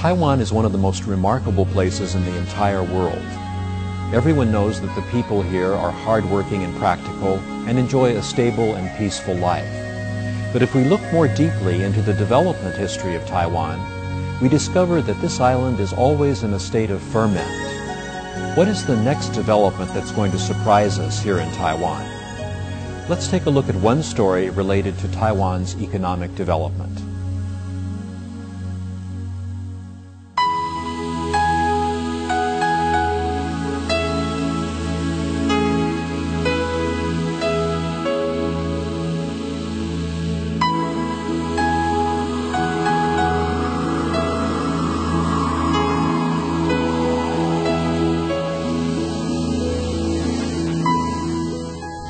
Taiwan is one of the most remarkable places in the entire world. Everyone knows that the people here are hardworking and practical and enjoy a stable and peaceful life. But if we look more deeply into the development history of Taiwan, we discover that this island is always in a state of ferment. What is the next development that's going to surprise us here in Taiwan? Let's take a look at one story related to Taiwan's economic development.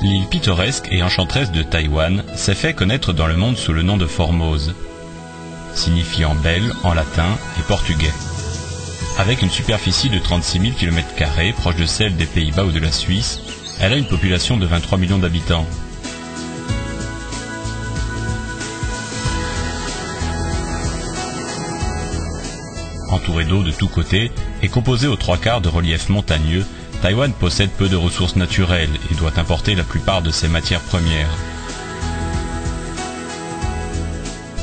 L'île pittoresque et enchanteresse de Taïwan s'est fait connaître dans le monde sous le nom de Formose, signifiant belle en latin et portugais. Avec une superficie de 36 000 km², proche de celle des Pays-Bas ou de la Suisse, elle a une population de 23 millions d'habitants. Entourée d'eau de tous côtés et composée aux 3/4 de reliefs montagneux, Taïwan possède peu de ressources naturelles et doit importer la plupart de ses matières premières.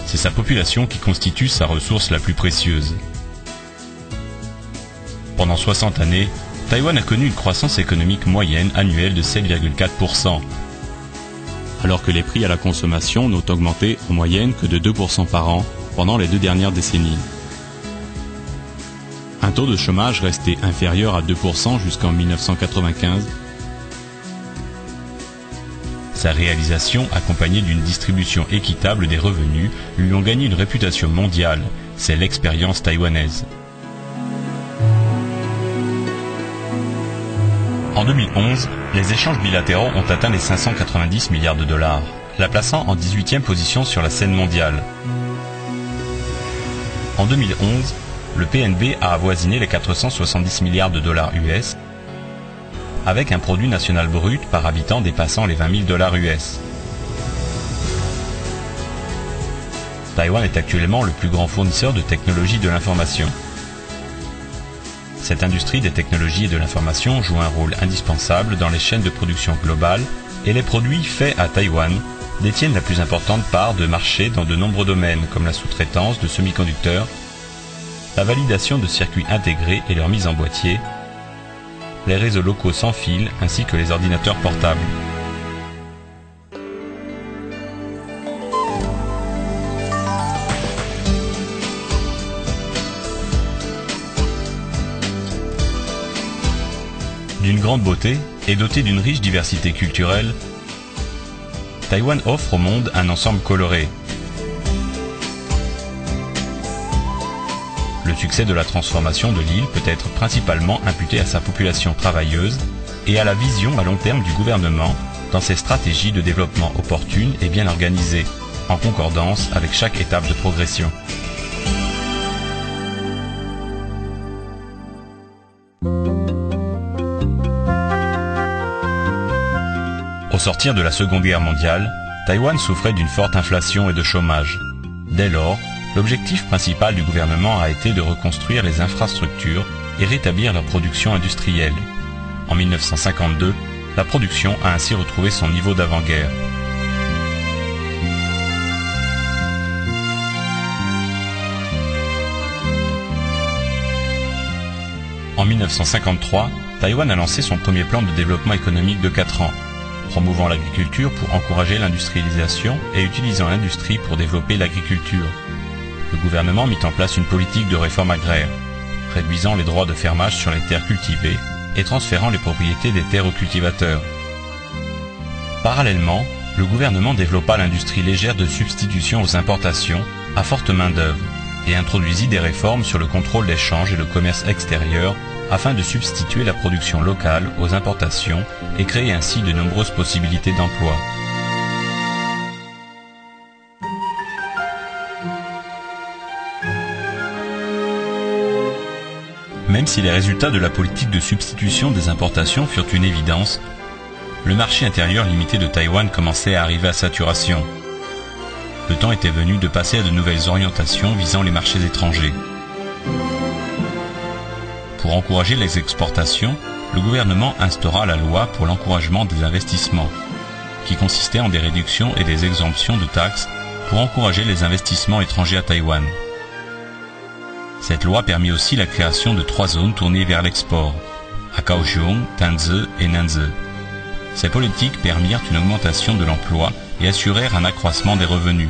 C'est sa population qui constitue sa ressource la plus précieuse. Pendant 60 années, Taïwan a connu une croissance économique moyenne annuelle de 7,4%, alors que les prix à la consommation n'ont augmenté en moyenne que de 2% par an pendant les 2 dernières décennies. Un taux de chômage resté inférieur à 2% jusqu'en 1995. Sa réalisation, accompagnée d'une distribution équitable des revenus, lui ont gagné une réputation mondiale. C'est l'expérience taïwanaise. En 2011, les échanges bilatéraux ont atteint les 590 milliards de dollars, la plaçant en 18e position sur la scène mondiale. En 2011, le PNB a avoisiné les 470 milliards de dollars US, avec un produit national brut par habitant dépassant les 20 000 dollars US. Taïwan est actuellement le plus grand fournisseur de technologies de l'information. Cette industrie des technologies et de l'information joue un rôle indispensable dans les chaînes de production globales et les produits faits à Taïwan détiennent la plus importante part de marché dans de nombreux domaines comme la sous-traitance de semi-conducteurs, la validation de circuits intégrés et leur mise en boîtier, les réseaux locaux sans fil ainsi que les ordinateurs portables. D'une grande beauté et dotée d'une riche diversité culturelle, Taïwan offre au monde un ensemble coloré. Le succès de la transformation de l'île peut être principalement imputé à sa population travailleuse et à la vision à long terme du gouvernement dans ses stratégies de développement opportunes et bien organisées, en concordance avec chaque étape de progression. Au sortir de la Seconde Guerre mondiale, Taïwan souffrait d'une forte inflation et de chômage. Dès lors, l'objectif principal du gouvernement a été de reconstruire les infrastructures et rétablir leur production industrielle. En 1952, la production a ainsi retrouvé son niveau d'avant-guerre. En 1953, Taïwan a lancé son premier plan de développement économique de 4 ans, promouvant l'agriculture pour encourager l'industrialisation et utilisant l'industrie pour développer l'agriculture. Le gouvernement mit en place une politique de réforme agraire, réduisant les droits de fermage sur les terres cultivées et transférant les propriétés des terres aux cultivateurs. Parallèlement, le gouvernement développa l'industrie légère de substitution aux importations à forte main-d'œuvre et introduisit des réformes sur le contrôle des changes et le commerce extérieur afin de substituer la production locale aux importations et créer ainsi de nombreuses possibilités d'emploi. Même si les résultats de la politique de substitution des importations furent une évidence, le marché intérieur limité de Taïwan commençait à arriver à saturation. Le temps était venu de passer à de nouvelles orientations visant les marchés étrangers. Pour encourager les exportations, le gouvernement instaura la loi pour l'encouragement des investissements, qui consistait en des réductions et des exemptions de taxes pour encourager les investissements étrangers à Taïwan. Cette loi permit aussi la création de 3 zones tournées vers l'export, à Kaohsiung, Tanzhe et Nanzhe. Ces politiques permirent une augmentation de l'emploi et assurèrent un accroissement des revenus.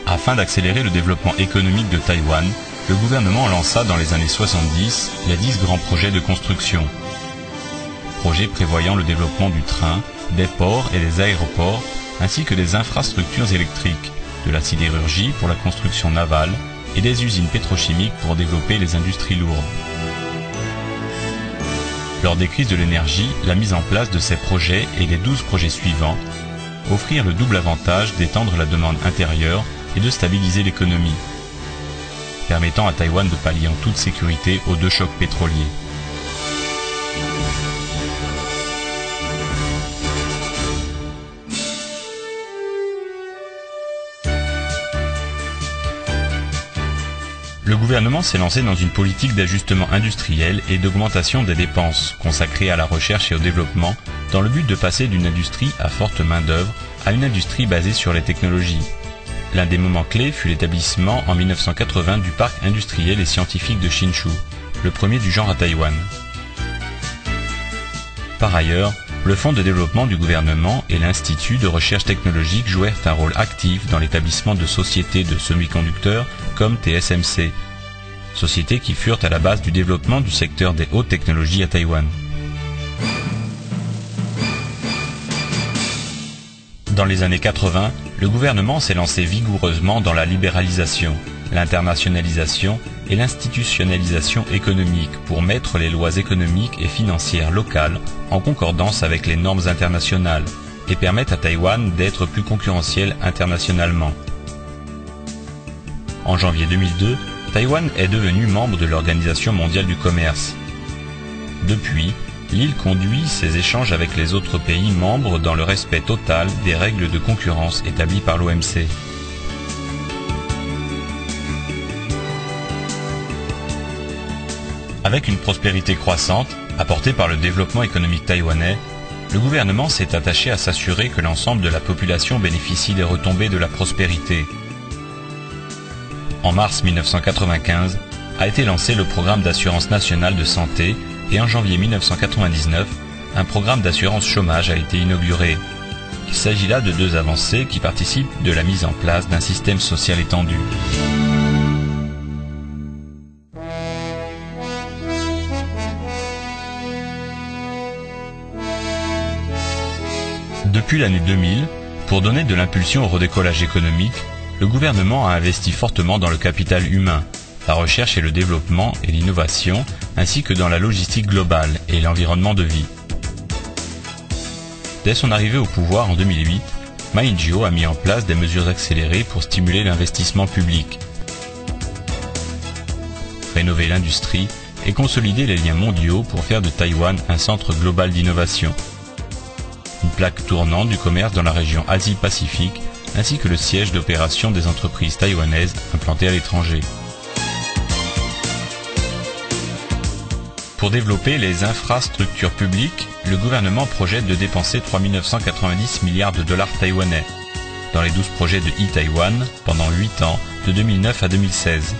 Afin d'accélérer le développement économique de Taïwan, le gouvernement lança dans les années 70 les 10 grands projets de construction. Projets prévoyant le développement du train, des ports et des aéroports, ainsi que des infrastructures électriques, de la sidérurgie pour la construction navale et des usines pétrochimiques pour développer les industries lourdes. Lors des crises de l'énergie, la mise en place de ces projets et les 12 projets suivants offrirent le double avantage d'étendre la demande intérieure et de stabiliser l'économie, permettant à Taïwan de pallier en toute sécurité aux 2 chocs pétroliers. Le gouvernement s'est lancé dans une politique d'ajustement industriel et d'augmentation des dépenses consacrées à la recherche et au développement dans le but de passer d'une industrie à forte main-d'œuvre à une industrie basée sur les technologies. L'un des moments clés fut l'établissement en 1980 du parc industriel et scientifique de Hsinchu, le premier du genre à Taïwan. Par ailleurs, le Fonds de développement du gouvernement et l'Institut de recherche technologique jouèrent un rôle actif dans l'établissement de sociétés de semi-conducteurs comme TSMC, sociétés qui furent à la base du développement du secteur des hautes technologies à Taïwan. Dans les années 80, le gouvernement s'est lancé vigoureusement dans la libéralisation, l'internationalisation et l'institutionnalisation économique pour mettre les lois économiques et financières locales en concordance avec les normes internationales et permettre à Taïwan d'être plus concurrentiel internationalement. En janvier 2002, Taïwan est devenu membre de l'Organisation mondiale du commerce. Depuis, l'île conduit ses échanges avec les autres pays membres dans le respect total des règles de concurrence établies par l'OMC. Avec une prospérité croissante, apportée par le développement économique taïwanais, le gouvernement s'est attaché à s'assurer que l'ensemble de la population bénéficie des retombées de la prospérité. En mars 1995, a été lancé le programme d'assurance nationale de santé et en janvier 1999, un programme d'assurance chômage a été inauguré. Il s'agit là de 2 avancées qui participent de la mise en place d'un système social étendu. Depuis l'année 2000, pour donner de l'impulsion au redécollage économique, le gouvernement a investi fortement dans le capital humain, la recherche et le développement et l'innovation, ainsi que dans la logistique globale et l'environnement de vie. Dès son arrivée au pouvoir en 2008, Ma Ying-jeou a mis en place des mesures accélérées pour stimuler l'investissement public, rénover l'industrie et consolider les liens mondiaux pour faire de Taïwan un centre global d'innovation. Une plaque tournante du commerce dans la région Asie-Pacifique, ainsi que le siège d'opération des entreprises taïwanaises implantées à l'étranger. Pour développer les infrastructures publiques, le gouvernement projette de dépenser 3 990 milliards de dollars taïwanais dans les 12 projets de e-Taïwan pendant 8 ans, de 2009 à 2016.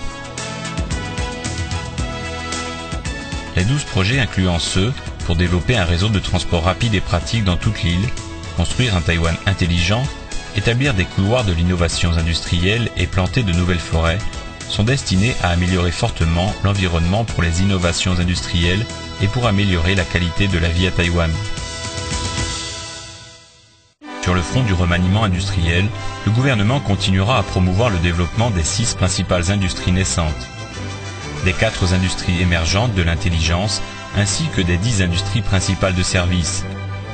Les 12 projets incluant ceux pour développer un réseau de transport rapide et pratique dans toute l'île, construire un Taïwan intelligent, établir des couloirs de l'innovation industrielle et planter de nouvelles forêts, sont destinés à améliorer fortement l'environnement pour les innovations industrielles et pour améliorer la qualité de la vie à Taïwan. Sur le front du remaniement industriel, le gouvernement continuera à promouvoir le développement des 6 principales industries naissantes, des 4 industries émergentes de l'intelligence, ainsi que des 10 industries principales de services.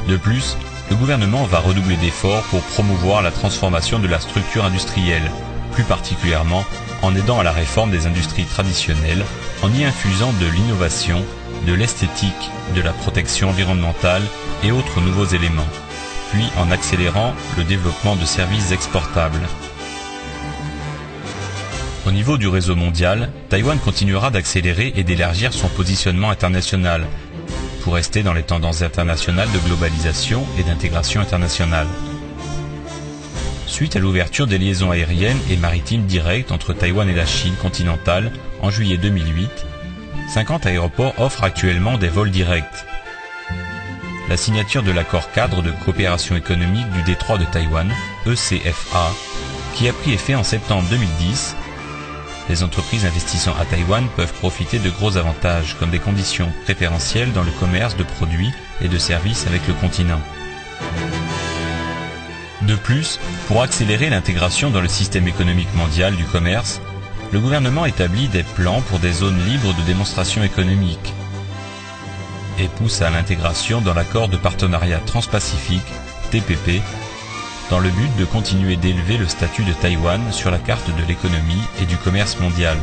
De plus, le gouvernement va redoubler d'efforts pour promouvoir la transformation de la structure industrielle, plus particulièrement en aidant à la réforme des industries traditionnelles, en y infusant de l'innovation, de l'esthétique, de la protection environnementale et autres nouveaux éléments. puis en accélérant le développement de services exportables. Au niveau du réseau mondial, Taïwan continuera d'accélérer et d'élargir son positionnement international pour rester dans les tendances internationales de globalisation et d'intégration internationale. Suite à l'ouverture des liaisons aériennes et maritimes directes entre Taïwan et la Chine continentale en juillet 2008, 50 aéroports offrent actuellement des vols directs. La signature de l'accord cadre de coopération économique du détroit de Taïwan, ECFA, qui a pris effet en septembre 2010, les entreprises investissant à Taïwan peuvent profiter de gros avantages comme des conditions préférentielles dans le commerce de produits et de services avec le continent. De plus, pour accélérer l'intégration dans le système économique mondial du commerce, le gouvernement établit des plans pour des zones libres de démonstration économique et pousse à l'intégration dans l'accord de partenariat transpacifique, TPP, dans le but de continuer d'élever le statut de Taïwan sur la carte de l'économie et du commerce mondial.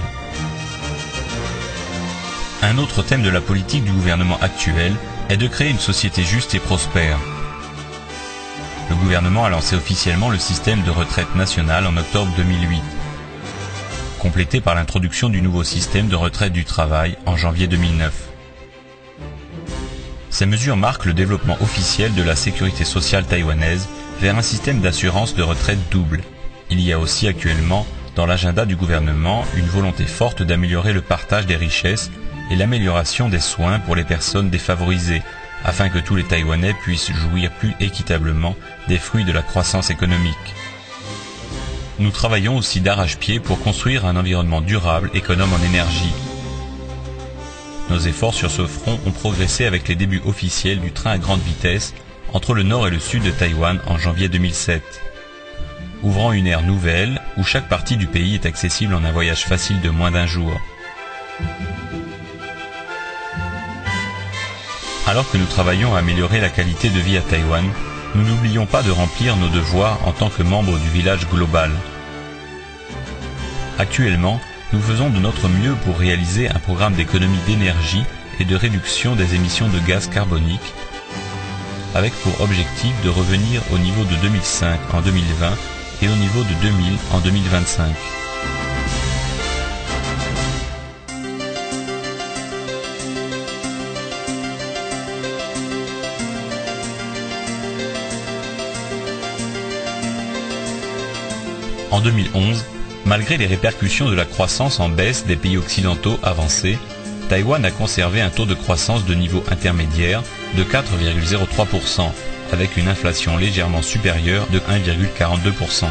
Un autre thème de la politique du gouvernement actuel est de créer une société juste et prospère. Le gouvernement a lancé officiellement le système de retraite nationale en octobre 2008, complété par l'introduction du nouveau système de retraite du travail en janvier 2009. Ces mesures marquent le développement officiel de la sécurité sociale taïwanaise vers un système d'assurance de retraite double. Il y a aussi actuellement dans l'agenda du gouvernement une volonté forte d'améliorer le partage des richesses et l'amélioration des soins pour les personnes défavorisées, afin que tous les Taïwanais puissent jouir plus équitablement des fruits de la croissance économique. Nous travaillons aussi d'arrache-pied pour construire un environnement durable, économe en énergie. Nos efforts sur ce front ont progressé avec les débuts officiels du train à grande vitesse entre le nord et le sud de Taïwan en janvier 2007, ouvrant une ère nouvelle où chaque partie du pays est accessible en un voyage facile de moins d'un jour. Alors que nous travaillons à améliorer la qualité de vie à Taïwan, nous n'oublions pas de remplir nos devoirs en tant que membres du village global. Actuellement, nous faisons de notre mieux pour réaliser un programme d'économie d'énergie et de réduction des émissions de gaz carbonique, avec pour objectif de revenir au niveau de 2005 en 2020 et au niveau de 2000 en 2025. En 2011, malgré les répercussions de la croissance en baisse des pays occidentaux avancés, Taïwan a conservé un taux de croissance de niveau intermédiaire de 4,03%, avec une inflation légèrement supérieure de 1,42%.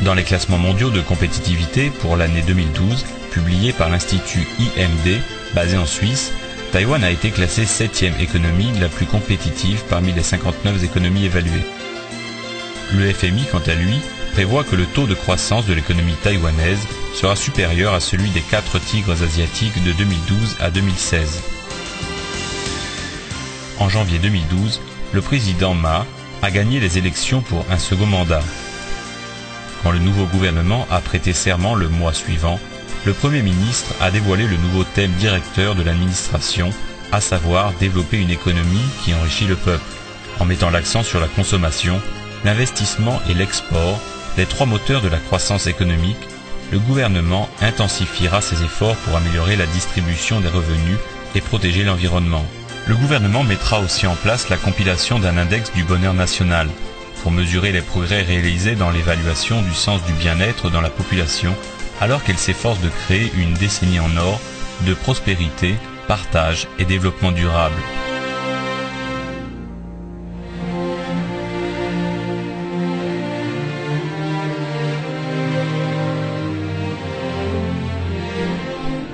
Dans les classements mondiaux de compétitivité pour l'année 2012, publiés par l'Institut IMD, basé en Suisse, Taïwan a été classée 7e économie la plus compétitive parmi les 59 économies évaluées. Le FMI, quant à lui, prévoit que le taux de croissance de l'économie taïwanaise sera supérieur à celui des 4 tigres asiatiques de 2012 à 2016. En janvier 2012, le président Ma a gagné les élections pour un second mandat. Quand le nouveau gouvernement a prêté serment le mois suivant, le Premier ministre a dévoilé le nouveau thème directeur de l'administration, à savoir développer une économie qui enrichit le peuple, en mettant l'accent sur la consommation, l'investissement et l'export, les 3 moteurs de la croissance économique. Le gouvernement intensifiera ses efforts pour améliorer la distribution des revenus et protéger l'environnement. Le gouvernement mettra aussi en place la compilation d'un index du bonheur national pour mesurer les progrès réalisés dans l'évaluation du sens du bien-être dans la population, alors qu'elle s'efforce de créer une décennie en or de prospérité, partage et développement durable.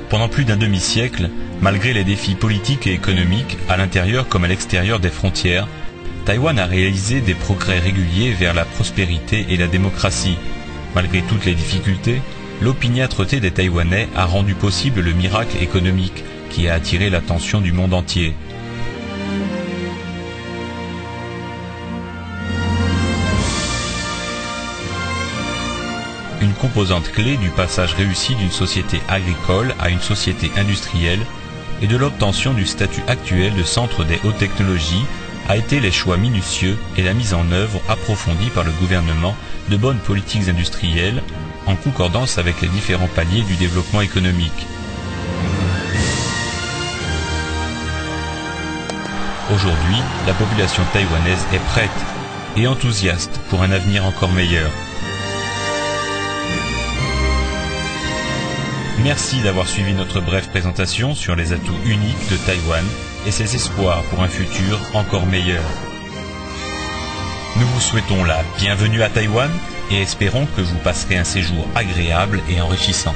Pendant plus d'un demi-siècle, malgré les défis politiques et économiques, à l'intérieur comme à l'extérieur des frontières, Taïwan a réalisé des progrès réguliers vers la prospérité et la démocratie. Malgré toutes les difficultés, l'opiniâtreté des Taïwanais a rendu possible le miracle économique qui a attiré l'attention du monde entier. Une composante clé du passage réussi d'une société agricole à une société industrielle et de l'obtention du statut actuel de centre des hautes technologies a été les choix minutieux et la mise en œuvre approfondie par le gouvernement de bonnes politiques industrielles en concordance avec les différents paliers du développement économique. Aujourd'hui, la population taïwanaise est prête et enthousiaste pour un avenir encore meilleur. Merci d'avoir suivi notre brève présentation sur les atouts uniques de Taïwan et ses espoirs pour un futur encore meilleur. Nous vous souhaitons la bienvenue à Taïwan et espérons que vous passerez un séjour agréable et enrichissant.